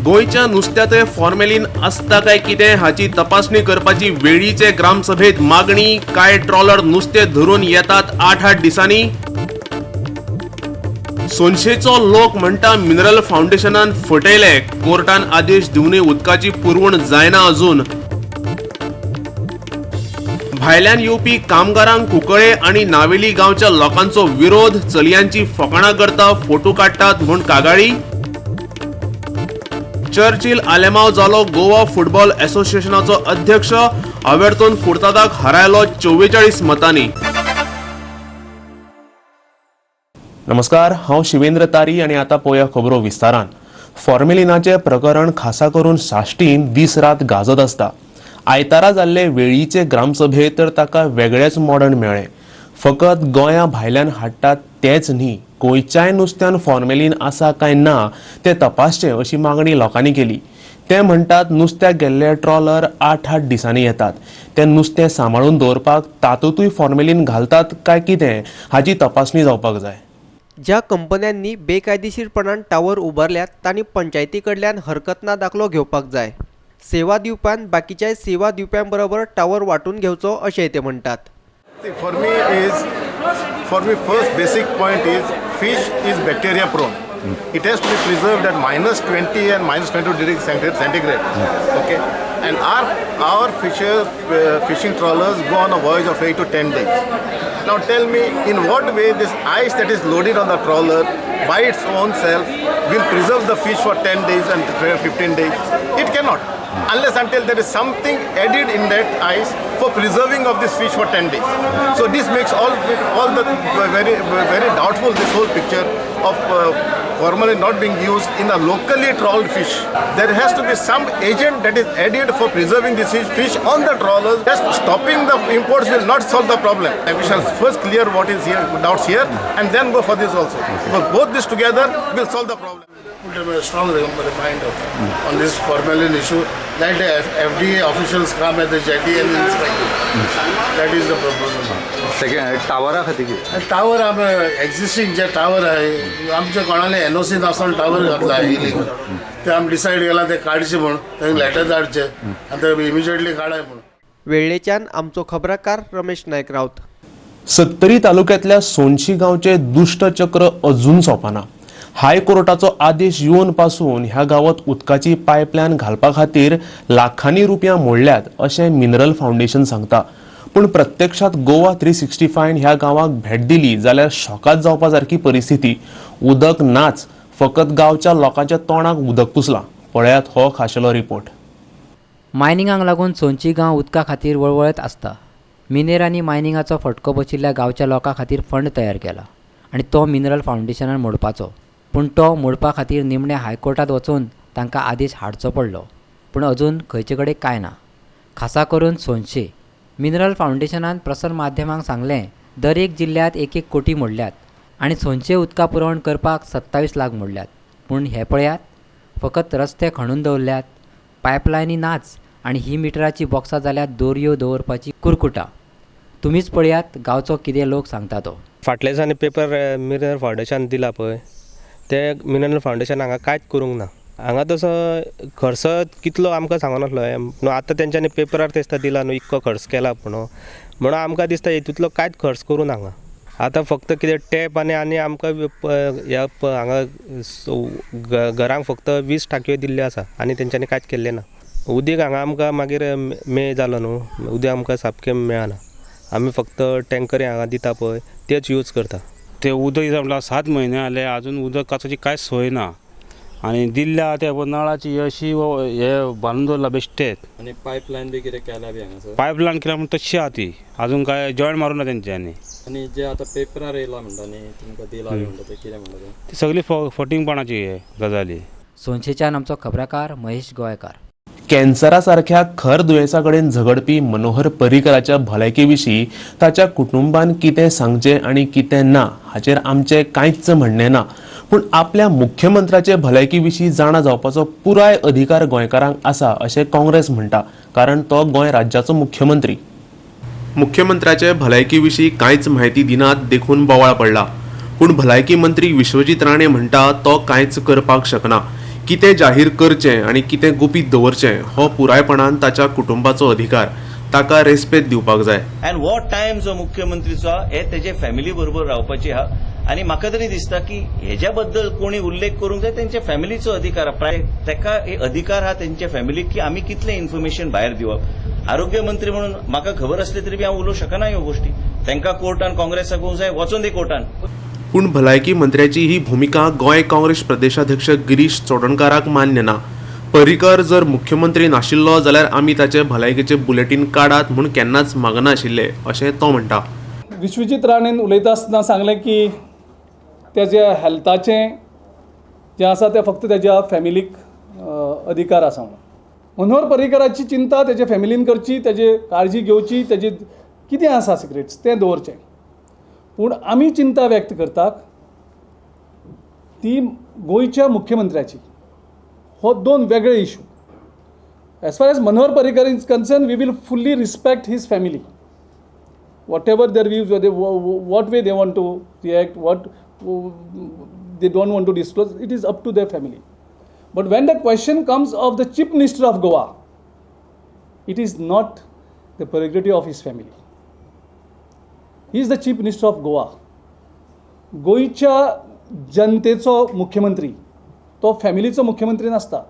गोयच्या नुस्त्यात formalin असता काय कितें हाची तपासणी करपाची वेळीचे ग्रामसभेत मागणी। काय ट्रॉलर नुस्ते धरून येतात 8-8 दिसांनी। सोनशेचो लोक म्हणटा मिनरल फाउंडेशनान फटयले, कोर्टान आदेश दिवनय उदकाची पुरवण जायना अजून। भायल्यान येवपी कामगारांक कुंकळे आणि नावेली गांवच्या लोकांचो विरोध, चलयांची फकाणां करता, फोटो काडटात म्हूण कागाळी। चर्चिल आलेमांव जालो गोवा फुटबॉल असोसिएशनाचो अध्यक्ष, अवेर्तोन फुर्तादाक हारायलो 44 मतांनी। नमस्कार, हांव शिवेंद्र तारी आणि आता पळोवया खबरो विस्तारान। फॉर्मेलिनाचे प्रकरण खासा करून साश्टीन दीस रात गाजत आसता। आयतारा जाल्ले वेळीचे ग्रामसभेत तर ताका वेगळेच मॉडर्न मेळ्ळे। फकत गोंया भायल्यान हाडटात तेच न्ही, गोंयच्याय नुस्त्यान फॉर्मेलिन आसा काय ना ते तपासचे अशी मागणी लोकांनी केली। ते म्हणटात नुस्त्याक गेल्ले ट्रॉलर 8-8 दिसांनी येतात। ते नुस्तें सांबाळून दवरपाक तातूंतय फॉर्मेलिन घालतात काय कितें हाची तपासणी जावपाक जाय। ज्या कंपन्यांनी बेकायदेशीरपणान टावर उबारल्यात तांणी पंचायती कडल्यान हरकतना दाखलो घेवपाक जाय। सेवा दिवप्यान बाकीच्या सेवा दिवप्यांबरोबर टावर वाटून घेवचो अशेंय ते म्हणटात। For me, first basic point is fish is bacteria prone. It has to be preserved at -20 and -22 degrees centigrade. Okay, and our fishing trawlers go on a voyage of 8 to 10 days. Now tell me, in what way this ice that is loaded on the trawler by its own self will preserve the fish for 10 days and 15 days? It cannot. Unless until there is something added in that ice for preserving of this fish for 10 days. So this makes all the very doubtful this whole picture of formalin not being used in a locally trawled fish. There has to be some agent that is added for preserving this fish on the trawlers. Just stopping the imports will not solve the problem. And we shall first clear what is here, doubts here, and then go for this also. But both this together will solve the problem. Put a strong reminder on this formalin issue that the FDA officials come at the jetty and inspect. That is the proposal. Second टावरा खातीर tower existing जे tower आहे आमच्या कोणाले NOC नासून tower घातला illegal ते आम्ही डिसाईड केला ते काढचे म्हणून ते लेटर धाडचे आणि ते इमिजिएटली काढाय म्हणून। वेळेच्यान आमचो खबराकार रमेश नायक रावत। 70 तालुक्यातल्या सोनशी गावचे दुष्ट चक्र अजून सोंपना। हायकोर्टाचो आदेश येवन पासून ह्या गावात उदकाची पायपलायन घालपा खातीर लाखांनी रुपया मोडल्यात अशें मिनरल फाउंडेशन सांगता। पण प्रत्यक्षात गोवा 365 ह्या गावाक भेट दिली जाल्यार शॉकात जावपा सारखी परिस्थिती। उदक नाच, फकत गावच्या लोकांच्या तोंडाक उदक पुसला। पळयात हो खाशेलो रिपोर्ट। मायनिंगाक लागून सोनची गांव उदका खातीर वळवळत आसता। मिनेरांनी मायनिंगाचो फटको बशिल्ल्या गांवच्या लोकां खातीर फंड तयार केला आनी तो मिनरल फाउंडेशनान मोडपाचो। पूण तो मोडपा खातीर निमणे हायकोर्टात वचून तांकां आदेश हाडचो पडलो, पूण अजून खंयचे कडेन कांय ना। खासा करून सोनशे मिनरल फाउंडेशनान प्रसार माध्यमांक सांगलें दर एक जिल्ल्यांत 1-1 कोटी मोडल्यात आनी सोनशे उदका पुरवण करपाक 27 लाख मोडल्यात। पूण हे पळयात, फकत रस्ते खणून दवरल्यात, पायपलायनी नाच आनी ही मिटराची बॉक्सां जाल्यात दोरयो दवरपाची कुरकुटा। तुमीच पळयात गांवचो कितें लोक सांगता तो। फाटल्या दिसांनी पेपर मिनरल फाउंडेशन दिला पळय, ते मिनरल फाउंडेशन हांगा कांयच करूंक ना। हांगा तसो खर्च कितलो आमकां सांगनासलो न्हू। आतां तेंच्यांनी पेपरार दिसता दिला न्हू इतको खर्च केला म्हणून आमकां दिसता तितलो कांयच खर्च करून हांगा। आतां फक्त कितें टॅप आनी आमकां ह्या हांगा घरांक फक्त 20 टांकयो दिल्ल्यो आसा आनी तेंच्यांनी कांयच केल्लें ना। उदीक हांगा आमकां मागीर मे जालो न्हू, उदीक आमकां सामकें मेळना। आमी फक्त टँकरी हांगा दिता पळय तेच यूज करता। ते उदक म्हटल्यार 7 म्हयने जाले अजून उदकाची कांयच सोय ना आनी दिल्ल्या त्या नळाची अशी हे बांदून दवरला बेश्टेच। आणि पाईपलाईन बी कितें केल्या बी हांगासर पाईपलाईन केल्या म्हणून तशी आहा ती, अजून काय जॉईंट मारूं ना तेंच्यांनी। आणि जे आता पेपरार येयला म्हणटा न्ही तुमकां दिला म्हणटा ते कितें म्हणटा ती सगळी फटिंगपणाची गजाली। सोनशेच्यान आमचो खबराकार महेश गोयकार। कॅन्सरा सारख्या खर दुयेंसा कडेन झगडपी मनोहर पर्रीकराच्या भलायके विशीं ताच्या कुटुंबान कितें सांगचें आनी कितें ना हाचेर आमचें कांयच म्हणणें ना। पूण आपल्या मुख्यमंत्र्याचे भलायके विशीं जाणा जावपाचो पुराय अधिकार गोंयकारांक आसा अशें काँग्रेस म्हणटा, कारण तो गोंय राज्याचो मुख्यमंत्री। मुख्यमंत्र्याचे भलायके विशीं कांयच म्हायती दिनात देखून बोवाळ पडला। पूण भलायकी मंत्री विश्वजीत राणे म्हणटा तो कांयच करपाक शकना, कितें जाहीर करचें आनी कितें गुपीत दवरचें हो पुरायपणान ताच्या कुटुंबाचो अधिकार ताका रेस्पेद दिवपाक जाय. अँड हो टायम जो मुख्यमंत्रीचो हा हे तेजे फॅमिली बरोबर रावपाची हा आणि म्हाका तरी दिसता की हेज्या बद्दल कोणी उल्लेख करूंक जाय तेंच्या फॅमिलीचो अधिकार हा. तेका हे अधिकार हा तेंच्या फॅमिलीक की आमी कितलें इन्फॉर्मेशन भायर दिवप. आरोग्य मंत्री म्हणून म्हाका खबर असले तरी हांव उलोवंक शकना ह्यो गोष्टी. तांकां कोर्टान काँग्रेसाक वचूंक जाय वचून दी कोर्टान. पूण भलायकी मंत्र्याची ही भूमिका गोंय काँग्रेस प्रदेशाध्यक्ष गिरीश चोडणकाराक मान्य ना. पर्रीकर जर मुख्यमंत्री नाशिल्लो जाल्यार आमी ताचे भलायकेचे बुलेटीन काडात म्हूण केन्नाच मागना आशिल्ले अशें तो म्हणटा. विश्वजीत राणेन उलयता आसतना सांगलें की तेज्या हेल्थाचें जें आसा तें फक्त तेज्या फॅमिलीक अधिकार आसा म्हणून. मनोहर पर्रीकराची चिंता तेजे फॅमिलीन करची, तेजे काळजी घेवची, तेजे कितें आसा सिक्रेट्स तें दवरचें. पूण आमी चिंता व्यक्त करतात ती गोंयच्या मुख्यमंत्र्याची. हो दोन वेगळे issue. As far as Manohar Parrikar is concern we will fully respect his family. whatever their views, what way they want to react, what they don't want to disclose, it is up to their family. But when the question comes of the Chief Minister of Goa, it is not the prerogative of his family. He is the Chief Minister of Goa. गोंयच्या जनतेचो मुख्यमंत्री, तो फॅमिलीचो मुख्यमंत्री नासता.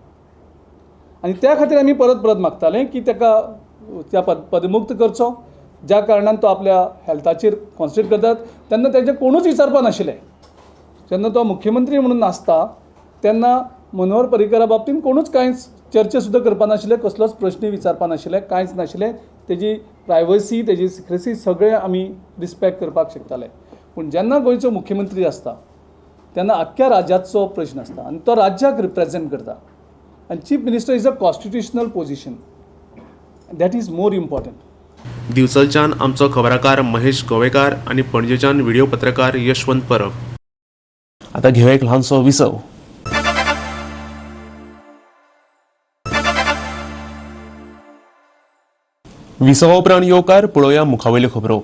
आनी त्या खातीर आमी परत परत मागताले की ताका त्या पदमुक्त करचो. ज्या कारणान तो आपल्या हेल्थाचेर कॉन्सन्ट्रेट करतात तेन्ना तेजें कोणूच विचारपा नाशिल्लें. जेन्ना तो मुख्यमंत्री म्हणून नासता तेन्ना मनोहर पर्रीकरा बाबतींत कोणूच कांयच चर्चा सुद्दां करपा नाशिल्ले, कसलोच प्रश्न विचारपा नाशिल्ले, कांयच नाशिल्लें. तेजी प्रायवसी, तेजी सिक्रेसी सगळें आमी रिस्पेक्ट करपाक शकताले. पूण जेन्ना गोंयचो मुख्यमंत्री आसता तेन्ना आख्ख्या राज्याचो प्रश्न आसता आनी तो राज्याक रिप्रेझेंट करता. आनी chief minister is a constitutional position. That is more important. दिवचलच्यान आमचो खबराकार महेश गोवेकार आणि पणजेच्यान व्हिडिओ पत्रकार यशवंत परब. आता घेऊया एक ल्हानसो विसव. विसवा उपरांत येवकार पळोवया मुखावेल्यो खबरो.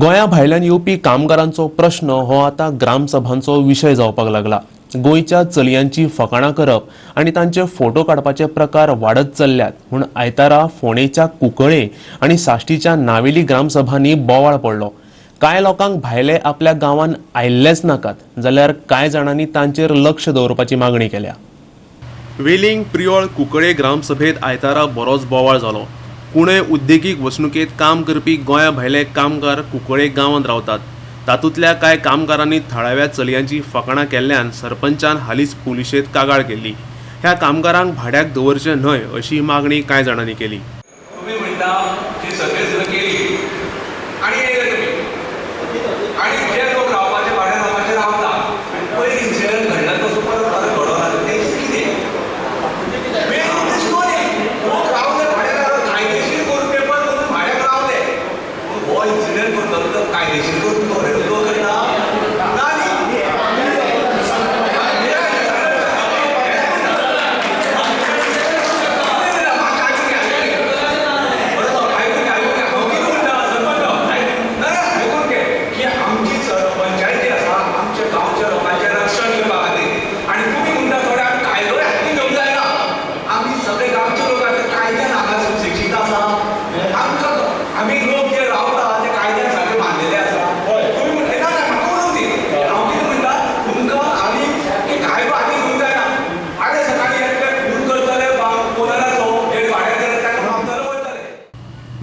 गोंया भायल्यान येवपी कामगारांचो प्रश्न हो आता ग्रामसभांचो विशय जावपाक लागला. गोंयच्या चलयांची फकाणां करप आनी तांचे फोटो काडपाचे प्रकार वाडत चल्ल्यात म्हूण आयतारा फोंडेच्या कुंकळे आनी साश्टीच्या नावेली ग्रामसभांनी बोवाळ पडलो. कांय लोकांक भायले आपल्या गांवांत आयिल्लेच नाकात जाल्यार कांय जाणांनी तांचेर लक्ष दवरपाची मागणी केल्या. वेलिंग प्रियोळ कुंकळे ग्रामसभेत आयतारा बरोच बोवाळ जालो. कुणय उद्देगीक वसणुकेत काम करपी गोंया भायले कामगार कुंकळे गांवांत रावतात. तातूंतल्या कांय कामगारांनी थळाव्या चलयांची फकाणां केल्ल्यान सरपंचान हालींच पुलिशेंत कागाळ केल्ली. ह्या कामगारांक भाड्याक दवरचें न्हय अशी मागणी कांय जाणांनी केली. तुम्ही म्हणटा की सगळे सुद्दां केली आनी येयले तुमी आनी जे लोक रावपाचे भाड्यान रावपाचे रावता आनी पयलीं इन्सिडंट घडला तसो परत परत घडोना तें कितें लोक रावले भाड्यान कायदेशीर करून पेपर करून भाड्याक रावले. हो इन्सिडंट करतलो तो कायदेशीर करून लोक करता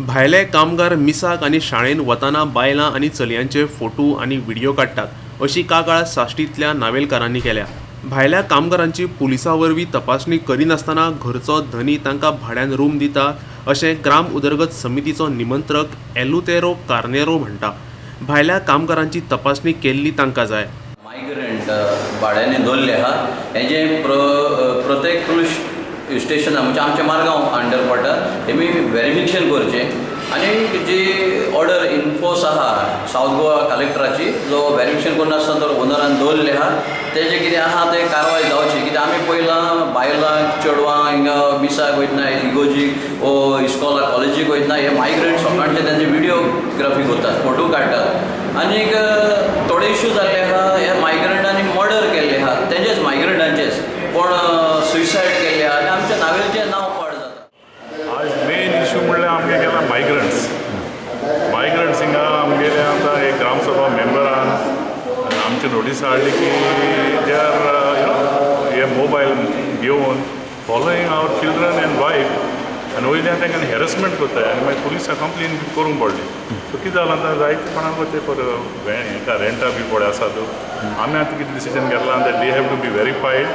भायले कामगार मिसाक आनी शाळेंत वताना बायलां आनी चलयांचे फोटो आनी व्हिडिओ काडटात अशी कागाळ साश्टींतल्या नावेलकारांनी केल्या. भायल्या कामगारांची पुलिसां वरवीं तपासणी करिनासतना घरचो धनी तांकां भाड्यान रूम दिता अशें ग्राम उदरगत समितीचो निमंत्रक एलुतेरो कार्नेरो म्हणटा. भायल्या कामगारांची तपासणी केल्ली तांकां जाय. मायग्रंट भाड्याने दवरले आहा हेजे प्रत्येक पुलीस स्टेशनां म्हणजे आमच्या मारगांव अंडर पडटा तेमी व्हेरिफिकेशन करचें आनी जी ऑर्डर इन्फोर्स आहा सावथ गोवा कलेक्टराची जो व्हेरिफिकेशन करनासतना तो ओनरान दवरले आहा तेजें कितें आहा तें कारवाय जावची. कित्याक आमी पयलां बायलांक चेडवांक हिंगा मिसाक वयतना इगोजीक वो इस्कॉला कॉलेजीक वयतना हे मायग्रंट सकाळचे तेंचे व्हिडिओग्राफी करतात, फोटो काडटात. आनीक थोडे इश्यू जाल्ले आहा हे मायग्रंटांनी मर्डर केल्ले आहा तेजेच मायग्रंटांचेच. पण जाली की दे आर हे मोबायल घेवन फॉलोईंग आवर चिल्ड्रन एंड वायफ आनी वयल्यान तांकां हॅरसमेंट करताय आनी मागीर पुलिसां कंप्लेन करूंक पडली सो कितें जालां आतां जायते कोणाक ते पर हेका रेंटा बी पळय आसात आमी आतां कितें डिसिजन घेतलां that they have to be verified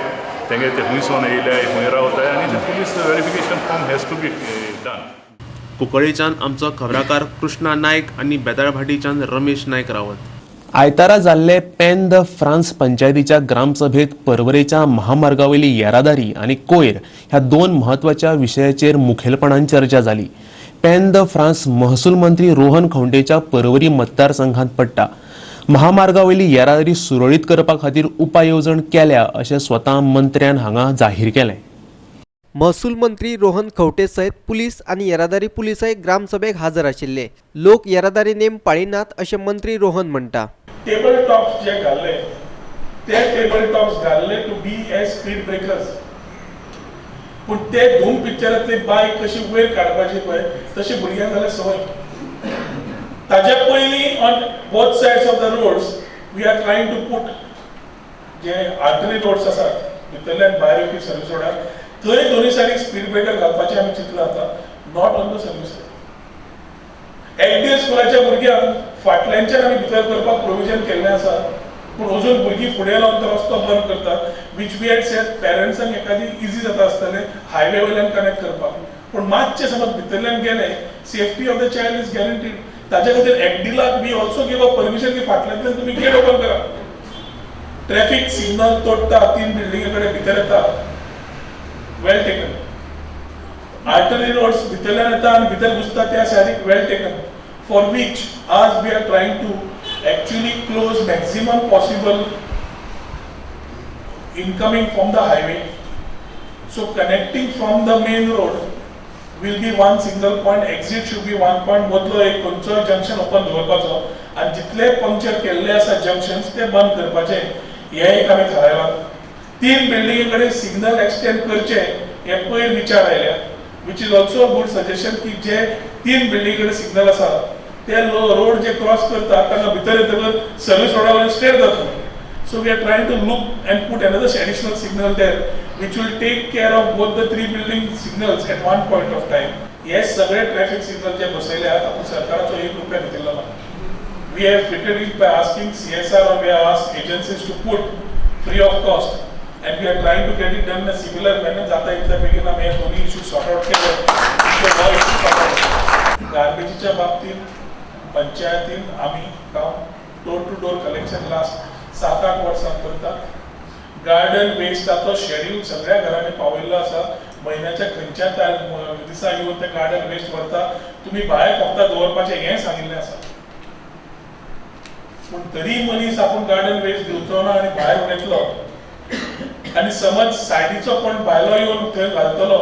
तेंगे ते खंयसून येयल्या खंय रावताय आनी ते police verification form has to be done. कुंकळ्ळेच्यान आमचो खबराकार कृष्णा नायक आनी बेताळभाटीच्यान रमेश नायक रावत. आयतारा जाल्ले पेन द फ्रांस पंचायतीच्या ग्रामसभेत पर्वरेच्या महामार्गावयली येरादारी आनी कोयर ह्या दोन म्हत्वाच्या विशयाचेर मुखेलपणान चर्चा जाली. पेन द फ्रांस महसूल मंत्री रोहन खंवटेच्या पर्वरी मतदारसंघात पडटा. महामार्गावयली येरादारी सुरळीत करपा खातीर उपाय येवजण केल्या अशें स्वता मंत्र्यान हांगा जाहीर केलें. महसूल मंत्री रोहन खंवटे सयत पुलीस आनी येरादारी पुलिसय ग्रामसभेक हाजर आशिल्ले. लोक येरादारी नेम पाळिनात अशें मंत्री रोहन म्हणटा. टेबल टॉप्स जे घाल्ले ते टेबल टॉप्स घाल्ले to be as speed breakers पूण ते धूम पिक्चरांतली बायक कशी वयर काडपाची पळय तशी भुरग्यांक जाल्यार संवय. ताज्या पयलीं on both sides of the roads we are trying to put जे आर्टरी रोड्स आसात भितरल्यान भायर येवपी सर्वीस रोडार थंय दोनी सायडीक स्पीड ब्रेकर घालपाचें आमी चिंतलां आतां not on the service road. LDL स्कुलाच्या भुरग्यांक फाटल्यानच्यान आमी भितर करपाक प्रोविजन केल्लें आसा पूण अजून भुरगीं फुडें लावन तो रस्तो बंद करतात वीच वी हॅड सेड पेरंट्सांक एखादी इजी जाता आसतलें हायवे वयल्यान कनेक्ट करपाक पूण मातशें समज भितरल्यान गेले safety of the child is guaranteed. ताच्या खातीर एफडीलाक we also give a permission की फाटल्यातल्यान तुमी गेट ओपन करा. ट्रॅफिक सिग्नल तोडटा 3 बिल्डिंगे कडेन भितर येता वेल टेकन. आर्टरी रोड्स भितरल्यान येता आनी भितर घुसता त्या सायडीक वेल टेकन फॉर वीच आज we are trying to actually close maximum possible incoming from the highway. So connecting from the main road will be one single point, exit should be one point. मधलो एक खंयचो junction open दवरपाचो आनी जितले puncture केल्ले आसा junctions ते बंद करपाचे हे एक आमी थारायला. 3 बिल्डिंगे कडेन सिग्नल एक्सटेंड करचे हे पयर विचार आयल्या which is also a good suggestion की जे 3 बिल्डिंगे कडेन सिग्नल आसा ते रोड जे क्रॉस करतात तांकां भितर येतकर सर्वीस रोडा वयल्यान स्ट्रेट जाता. So we are trying to look and put another additional signal there which will take care of both the 3 building signals at one point of time. हे सगळे ट्रॅफिक सिग्नल जे बसयले आहात आपण सरकाराचो 1 रुपया घेतिल्लो ना. We have fitted it by asking CSR or we have asked agencies to put free of cost and we are trying to get it done in a similar manner. जाता इतल्या बेगीन आमी हे दोन्ही इश्यू सॉर्ट आउट केले. गार्बेजीच्या बाबतीत पंचायतीन आमी काम door to door collection last 7-8 वर्सां करतात. गार्डन वेस्टाचो शेड्यूल सगळ्या घरांनी पावयल्लो आसा. म्हयन्याच्या खंयच्या दिसा येवन ते गार्डन वेस्ट व्हरता. तुमी भायर फक्त दवरपाचें हें सांगिल्लें आसा पूण तरी मनीस आपूण गार्डन वेस्ट दिवचो ना आनी भायर उडयतलो आनी समज सायडीचो कोण भायलो येवन थंय घालतलो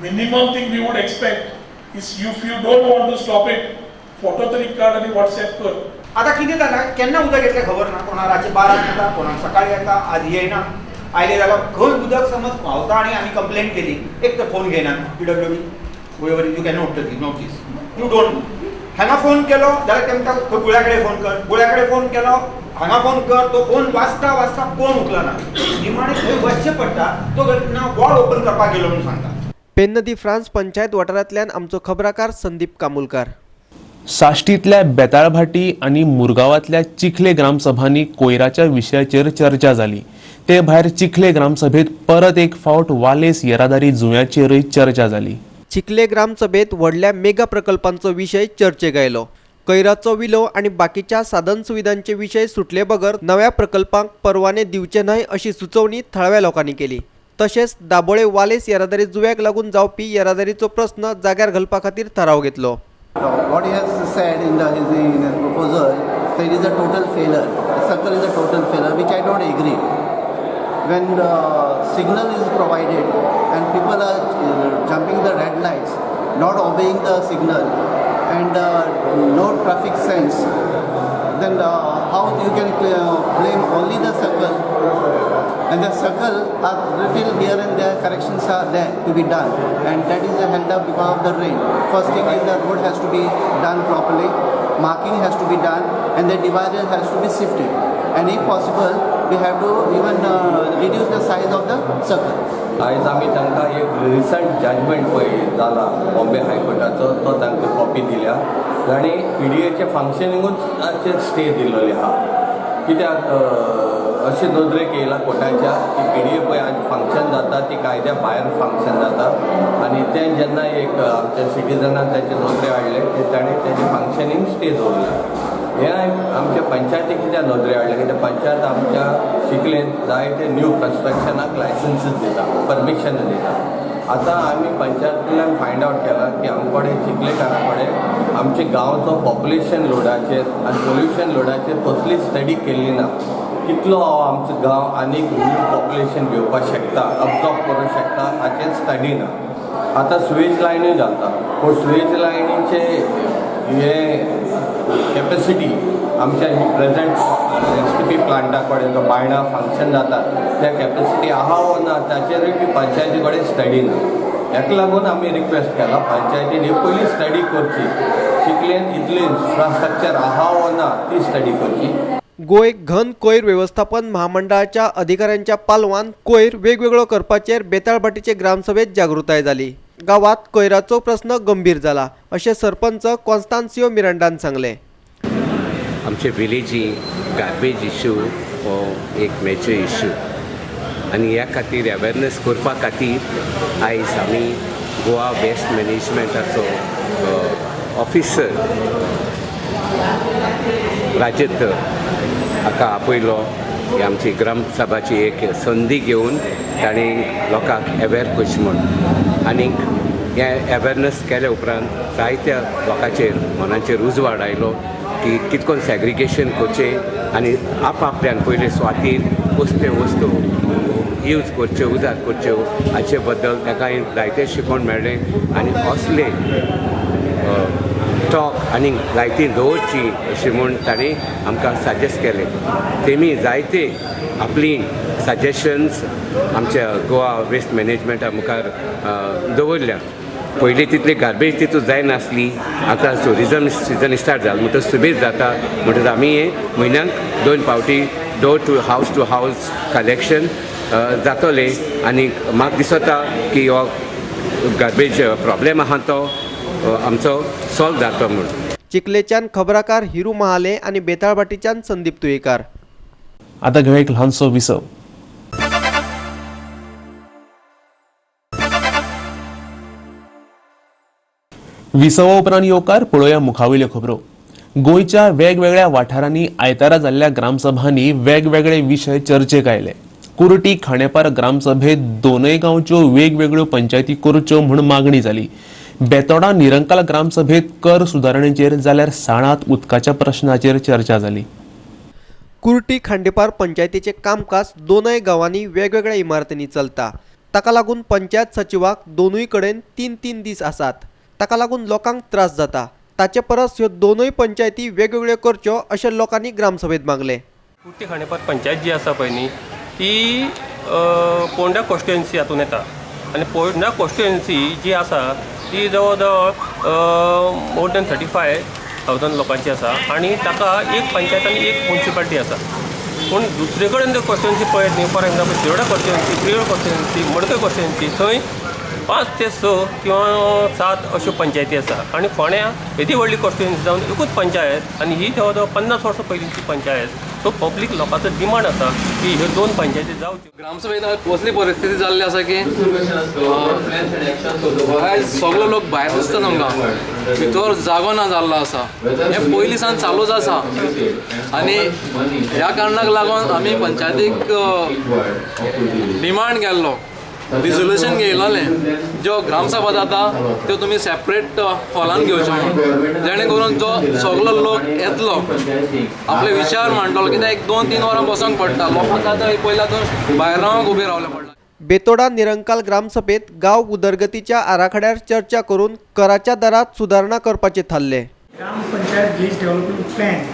minimum thing we would expect is if you don't want to stop it photo तरी काढ आणि व्हॉट्सअप कर. आता किती जाता केन्ना उदक येतलें खबर ना. कोणा रातचे 12 येता कोणाक सकाळी येता आज येयना. आयले जाल्यार खंय उदक समज व्हांवता आनी आमी कंप्लेन केली एक तर फोन घेयना PWD गोयवरी you can note notice you don't. हांगा फोन केलो जाल्यार तेमकां गुळ्या कडेन फोन कर गुळ्या कडेन फोन केलो हांगा फोन कर तो फोन वाचता कोण उखलना. निमाणे खंय वचचें पडटा तो ना वॉल ओपन करपाक गेलो म्हणून सांगता. पेन दी फ्रांस पंचायत वाठारांतल्यान आमचो खबराकार संदीप कामुलकार. साश्टीतल्या बेताळभाटी आणि मुरगांवातल्या चिखले ग्रामसभांनी कोयराच्या विशयाचेर चर्चा जाली. ते भायर चिखले ग्रामसभेत परत एक फावट वालेस येरादारी जुंव्याचेरय चर्चा जाली. चिखले ग्रामसभेत व्हडल्या मेगा प्रकल्पांचो विशय चर्चेक आयलो. कोयराचो विलो आणि बाकीच्या साधन सुविधांचे विशय सुटले बगर नव्या प्रकल्पांक परवाने दिवचे न्हय अशी सुचोवणी थळाव्या लोकांनी केली. तशेंच दाबोळे वालेस येरादारी जुंव्याक लागून जावपी येरादारीचो प्रस्न जाग्यार घालपा खातीर थाराव घेतलो. What he has said in his proposal, that it is a total failure. The circle is a total failure, which I don't agree. When the signal is provided and people are jumping the red lights, not obeying the signal, and no traffic sense, then how you can blame only the circle? And the circle are little here and there corrections are there to be done, and that is held up because of the rain. First thing is the road has to be done properly, marking has to be done, and the divider has to be shifted. and if possible we have to even reduce the size of the circle. आयज आमी तांकां एक recent judgement पळय जाला बॉम्बे हायकोर्टाचो तो तांकां copy दिल्या तांणी PDAचे फंक्शनिंगूच स्टे दिल्लोली आहा. कित्याक अशें नदरेक येयला कोर्टाच्या की PDA पळय आज फंक्शन जाता ती कायद्या भायर फंक्शन जाता आनी तें जेन्ना एक आमच्या सिटीजनान ताचे नदरे हाडले ते ताणें तेजें फंक्शनींग स्टे दवरला. हे आमच्या पंचायतीक कित्याक नदरे हाडले कित्याक पंचायत आमच्या चिखलेन जायते न्यू कन्स्ट्रक्शनाक लायसन्सीस दिता, परमिशन दिता. आतां आमी पंचायतींतल्यान फायंड आवट केला की आमचे चिखलेकारा कडेन आमच्या गांवचो पॉप्युलेशन लोडाचेर आनी पोल्युशन लोडाचेर कसली स्टडी केल्ली ना. कितलो आमचो गांव आनीक न्यू पॉप्युलेशन घेवपाक शकता, अब्जॉर्ब करूंक शकता हाचेर स्टडी ना. आतां सुवेज लायनूय घालता पूण सुवेज लायनीचे हे कॅपेसिटी आमच्या प्रेझेंट STP प्लांटा कडेन जो बायणा फंक्शन जाता त्या कॅपेसिटी आहा वो ना ताचेरूय बी पंचायती कडेन स्टडी ना. हेका लागून आमी रिक्वेस्ट केला पंचायतीन ही पयली स्टडी करची, चिखलेन इतलें इन्फ्रास्ट्रक्चर आहा वो ना ती स्टडी करची. गोंय घन कोयर व्यवस्थापन महामंडळाच्या अधिकाऱ्यांच्या पालवान कोयर वेगवेगळो करपाचेर बेताळबाटीचे ग्रामसभेत जागृताय जाली. गावात कोयराचो प्रश्न गंभीर जाला अशें सरपंच कॉन्स्टान्सियो मिरांडान सांगले. आमचे विलेजी गार्बेज इश्यू हो एक मेजर इश्यू आनी ह्या खातीर अवेरनेस करपा खातीर आयज आमी गोवा वेस्ट मॅनेजमेंटाचो ऑफिसर राजत हाका आपयलो. ही आमची ग्रामसभाची एक संदी घेवन ताणें लोकांक अवेर करची म्हूण आनीक हें अवेरनेस केल्या उपरांत जायत्या लोकांचेर मनाचेर उजवाड आयलो की कितकोन सॅग्रिगेशन करचें आनी आपल्यान पयले सुवातेर कसल्यो वस्तू यूज करच्यो उजार करच्यो हाचे बद्दल ताका जायतें शिकोवन मेळ्ळें आनी असले स्टॉक आनी जायती दवरची अशें म्हूण ताणें आमकां सजेस्ट केलें. तेमी जायते आपली सजेशन्स आमच्या गोवा वेस्ट मॅनेजमेंटा मुखार दवरल्या. पयलीं तितली गार्बेज तितून जायनासली, आतां टुरिजम सिजन स्टार्ट जालो म्हणटच सुबेज जाता म्हणटच आमी हे म्हयन्याक 2 फावटी डोर टू हावस कलेक्शन जातले आनी म्हाका दिसता की हो गार्बेज प्रॉब्लेम आहा तो आमचो सॉल्व जातो म्हणून. चिखलेच्यान खबराकार हिरू महाले आणि बेताळबाटीच्यान संदीप तुयेकार. आता घेऊया एक ल्हानसो विसव. विसवा उपरांत येवकार पळोवया मुखावयल्यो खबरो. गोंयच्या वेगवेगळ्या वाठारांनी आयतारा जाल्ल्या ग्रामसभांनी वेगवेगळे विशय चर्चेक आयले. कुर्टी खांडेपार ग्रामसभेत दोनय गांवच्यो वेगवेगळ्यो पंचायती करच्यो म्हूण मागणी जाली. बेतोडा निरंकाल ग्रामसभेत कर सुदारणेचेर जाल्यार साळांत उदकाच्या प्रश्नाचेर चर्चा जाली. कुर्टी खांडेपार पंचायतीचे कामकाज दोनय गावांनी वेगवेगळ्या इमारतींनी चलता. ताका लागून पंचायत सचिवाक दोनूय कडेन 3-3 दीस आसात. ताका लागून लोकांक त्रास जाता. ताचे परस ह्यो दोनूय पंचायती वेगवेगळ्यो करच्यो अशें लोकांनी ग्रामसभेत मागले. कुर्टी खांडेपार पंचायत जी आसा पळय न्ही ती पोंडा कॉन्स्टिट्युएन्सी हातून येता आनी पोंडा कॉन्स्टिट्युएन्सी जी आसा ती जवळ जवळ मोर दॅन 35,000 लोकांची आसा आनी ताका एक पंचायत आनी एक म्युन्सिपालिटी आसा. पूण दुसरे कडेन जर कॉन्स्टिट्युएन्सी पळयत न्ही for example Shiroda constituency, prior constituency, मडकय कॉन्स्टिट्युएन्सी थंय 5 ते 6 किंवा 7 अश्यो पंचायती आसा आनी फोंड्या येदी व्हडली कॉन्स्टिट्युएन्सी जावन एकूच पंचायत आनी ही जवळ जवळ 50 वर्सां पयलींची पंचायत. सो पब्लीक लोकांचो डिमांड आसा की ह्यो 2 पंचायती जावच्यो. ग्रामसभेत कसली परिस्थिती जाल्ली आसा की सगळो लोक भायर दिसता आमकां, भितर जागो ना जाल्लो आसा. हें पयलीं सावन चालूच आसा आनी ह्या कारणाक लागून आमी पंचायतीक डिमांड केल्लो, रिजोल्युशन घेयलोलें ज्यो ग्रामसभा जाता त्यो तुमी सेपरेट हॉलान घेवच्यो म्हणून, जेणे करून जो सगळो लोक येतलो आपले विचार मांडटलो. कित्याक 1-2-3 वरां बसोंक पडटा, लोकांक आतां पयल्यातून भायर रावंक उबे रावले पडटा. बेतोडा निरंकाल ग्रामसभेत गांव उदरगतीच्या आराखड्यार चर्चा करून कराच्या दरात सुदारणा करपाचे थारले. ग्राम पंचायत व्हिलेज डेव्हलपमेंट प्लॅन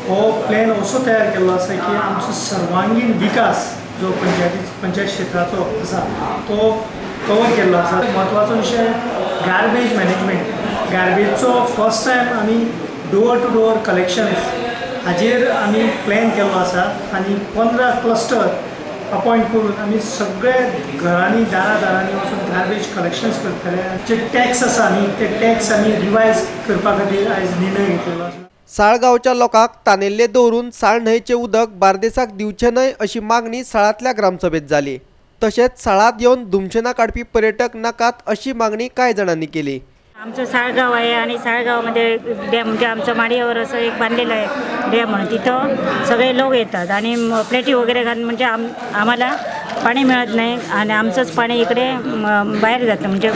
हो प्लॅन असो तयार केल्लो आसा की आमचो सर्वांगीण विकास जो पंचायत क्षेत्राचो आसा तो कवर केल्लो आसा. म्हत्वाचो विशय गार्बेज मॅनेजमेंट. गार्बेजचो फर्स्ट टायम आमी डोअर टू डोअर कलेक्शन्स हाजेर आमी प्लॅन केल्लो आसा आनी 15 क्लस्टर अपॉइंट करून आमी सगळ्या घरांनी दारांनी वचून गार्बेज कलेक्शन्स करतले. जे टॅक्स आसा न्ही ते टॅक्स आमी रिवायज करपा खातीर आयज निर्णय घेतलेलो आसा. साळगांवच्या लोकांक तानेल्ले दवरून साळ न्हंयचे उदक बार्देसाक दिवचे न्हय अशी मागणी साळांतल्या ग्रामसभेत जाली. तशेंच साळांत येवन धुमशेनां काडपी पर्यटक नाकात अशी मागणी कांय जाणांनी केली. आमचं साळगाव आहे आणि साळगावमध्ये डॅम म्हणजे आमच्या माडीवर असं एक बांधलेलं आहे डॅम म्हणून, तिथं सगळे लोक येतात आणि प्लेटी वगैरे घालून म्हणजे आम्हाला पाणी मिळत नाही आणि आमचंच पाणी इकडे बाहेर जातं म्हणजे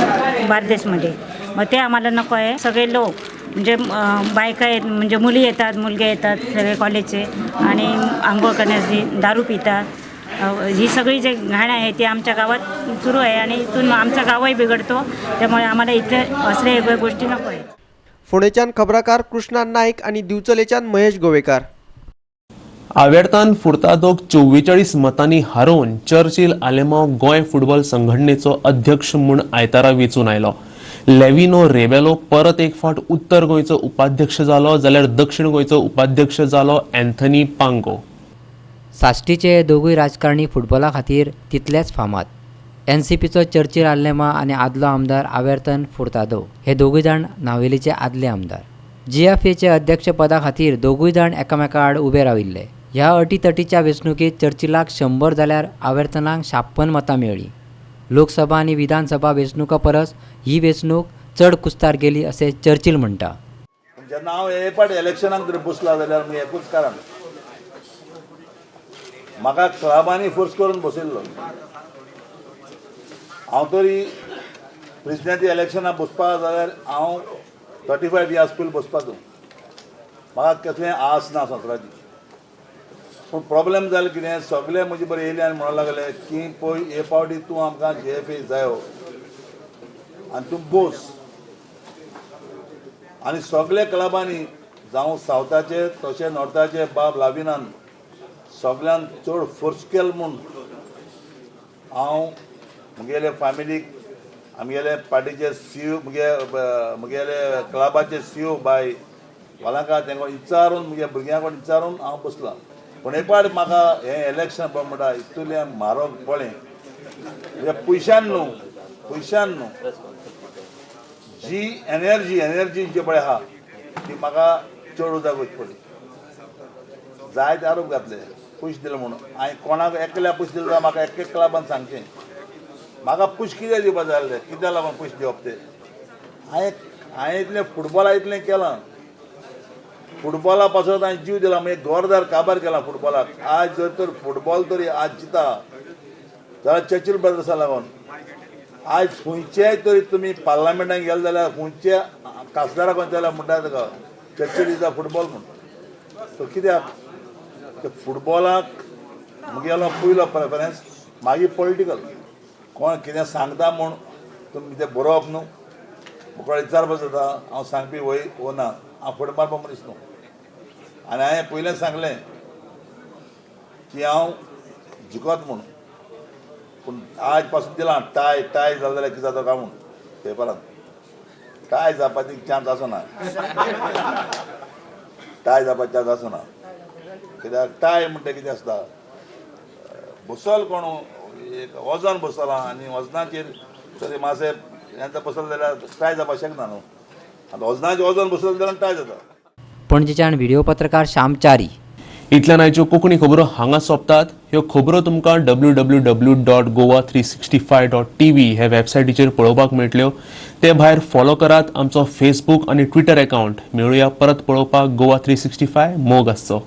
बार्देसमध्ये. मग ते आम्हाला नको आहे. सगळे लोक म्हणजे बायका आहेत म्हणजे मुली येतात मुलगे येतात सगळे कॉलेजचे आणि आंघोळ करण्याची दारू पितात. ही सगळी जे घाण आहे ती आमच्या गावात सुरू आहे आणि इथून आमचा गावही बिघडतो. त्यामुळे आम्हाला इथे असल्या गोष्टी नको आहेत. फोंडेच्यान खबराकार कृष्णा नाईक आणि दिवचलेच्यान महेश गोवेकार. आवेर्तान फुर्तादोक 44 मतांनी हारोवन चर्चिल आलेमांव गोंय फुटबॉल संघटनेचो अध्यक्ष म्हूण आयतारा वेंचून आयलो. लेविनो रेबेलो परत एक फावट उत्तर गोंयचो उपाध्यक्ष जालो जाल्यार दक्षिण गोंयचो उपाध्यक्ष जालो अँथनी पांगो. साश्टीचे दोगूय राजकारणी फुटबॉला खातीर तितलेच फामाद. NCPचो चर्चिल आलेमा आनी आदलो आमदार आवेर्तन फुर्तादो हे दोगूय जाण नावेलीचे आदले आमदार. GFAचे अध्यक्षपदा खातीर दोगूय जाण एकामेका आड उबे राविल्ले. ह्या अटीतटीच्या वेंचणुकेत चर्चिलाक 100 जाल्यार आवेर्तनाक 56 मतां मेळ्ळी. लोकसभा आनी विधानसभा वेंचणुका परस ही वेंचणूक चड कुस्तार गेली असे चर्चिल म्हणटा. जेन्ना हांव हे फावट इलेक्शनाक जर बसला जाल्यार मी एकूच कारण म्हाका क्लबांनी फोर्स करून बसयल्लो. हांव तरी प्रेसिडेंट इलेक्शनाक बसपाक जाल्यार हांव 35 इयर्स पयलीं बसपाचो. म्हाका कसलें आस ना संवसाराची. पूण प्रॉब्लेम जालें कितें सगळे म्हजे बरें येयले आनी म्हणूंक लागले की पळय हे फावटी तूं आमकां GFA जायो आनी तूं बस. आनी सगळे क्लबांनी जावं सावथाचे तशें नॉर्थाचे बाब लाविनान सगळ्यान चड फोर्स केलो म्हूण हांव मुगेले फॅमिलीक आमगेले पार्टीचे CEO मुगेले क्लबाचे CEO बाय वालांका तांकां विचारून मुगे भुरग्यां कोण विचारून हांव बसलां. पूण एक फावट म्हाका हें इलेक्शन पळय म्हणटा इतुलें म्हारग पळय म्हणजे पयशान न्हू जी एनर्जी जी पळय आहा ती म्हाका चड उदक वचची पडली. जायते आरोप घातले पयशे दिले म्हणून. हांवें कोणाक एकल्या पयशे दिले जाल्यार म्हाका एक क्लबान सांगचें म्हाका पयशे कितें दिवपा जाय आसलें कित्याक लागून पयशे दिवप ते. हांवें इतलें फुटबॉला इतलें केलां फुटबॉला पासत हांवें जीव दिला म्हणजे जोरदार काबार केला फुटबॉलाक. आज जर तर फुटबॉल तरी आज जिता जाल्यार चर्चिल ब्रदर्सा लागून. आज खंयचेय तरी तुमी पार्लमेंटान गेले जाल्यार खंयचे खासदाराक जाल्यार म्हणटा ताका चर्चिल इज अ फुटबॉल म्हणून. सो कित्याक फुटबॉलाक मुगेलो पयलो प्रेफरन्स मागीर पॉलिटिकल. कोण कितें सांगता म्हूण तुमी तें बरोवप न्हू. म्हाका विचारपाक जाता हांव सांगपी वो ना हांव फुडें मारपा मनीस न्हू. आनी हांवें पयलें सांगलें की हांव जिखत म्हणून. पूण आज पासून दिलां टाय जालें जाल्यार कितें जाता काय म्हूण पेपरांत टाय जावपाची चान्स आसना. टाय जावपाची चान्स आसना कित्याक टाय म्हणटा कितें आसता बसल कोण एक वजन बसलां आनी वजनाचेर तरी मातशें हें बसलें जाल्यार टाय जावपाक शकना न्हू. आतां वजनाचें वजन बसलें जाल्यार टाय जाता. पणजेच्यान व्हिडिओ पत्रकार श्याम च्यारी. इतल्यान आयच्यो कोंकणी खबरो हांगा सोंपतात. ह्यो खबरो तुमकां www.goa365.tv हे वेबसायटीचेर पळोवपाक मेळटल्यो. ते भायर फॉलो करात आमचो फेसबूक आनी ट्विटर अकाउंट. मेळुया परत पळोवपाक गोवा 365 मोग आसचो.